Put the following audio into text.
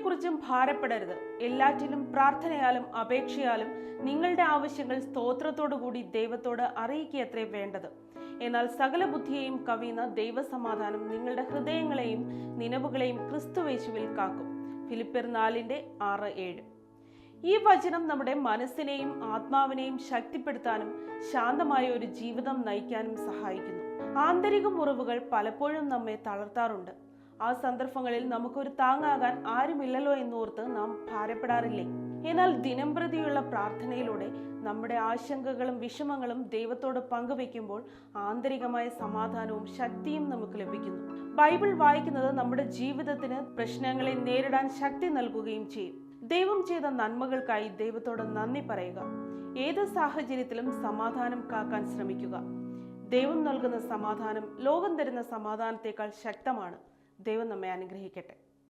ഒന്നിനെക്കുറിച്ചും ഭാരപ്പെടരുത്. എല്ലാറ്റിലും പ്രാർത്ഥനയാലും അപേക്ഷയാലും നിങ്ങളുടെ ആവശ്യങ്ങൾ സ്തോത്രത്തോടുകൂടി ദൈവത്തോട് അറിയിക്കുകയത്രേ വേണ്ടത്. എന്നാൽ സകല ബുദ്ധിയെയും കവിയുന്ന ദൈവസമാധാനം നിങ്ങളുടെ ഹൃദയങ്ങളെയും നിലവുകളെയും ക്രിസ്തുയേശുവിൽ കാക്കും. ഫിലിപ്പിയർ 4:6-7. ഈ വചനം നമ്മുടെ മനസ്സിനെയും ആത്മാവിനെയും ശക്തിപ്പെടുത്താനും ശാന്തമായ ഒരു ജീവിതം നയിക്കാനും സഹായിക്കുന്നു. ആന്തരിക മുറിവുകൾ പലപ്പോഴും നമ്മെ തളർത്താറുണ്ട്. ആ സന്ദർഭങ്ങളിൽ നമുക്കൊരു താങ്ങാകാൻ ആരുമില്ലല്ലോ എന്നോർത്ത് നാം ഭാരപ്പെടാറില്ലേ? എന്നാൽ ദിനംപ്രതിയുള്ള പ്രാർത്ഥനയിലൂടെ നമ്മുടെ ആശങ്കകളും വിഷമങ്ങളും ദൈവത്തോട് പങ്കുവെക്കുമ്പോൾ ആന്തരികമായ സമാധാനവും ശക്തിയും നമുക്ക് ലഭിക്കുന്നു. ബൈബിൾ വായിക്കുന്നത് നമ്മുടെ ജീവിതത്തിന് പ്രശ്നങ്ങളെ നേരിടാൻ ശക്തി നൽകുകയും ചെയ്യും. ദൈവം ചെയ്ത നന്മകൾക്കായി ദൈവത്തോട് നന്ദി പറയുക. ഏത് സാഹചര്യത്തിലും സമാധാനം കാക്കാൻ ശ്രമിക്കുക. ദൈവം നൽകുന്ന സമാധാനം ലോകം തരുന്ന സമാധാനത്തേക്കാൾ ശക്തമാണ്. ദൈവം നമ്മെ അനുഗ്രഹിക്കട്ടെ.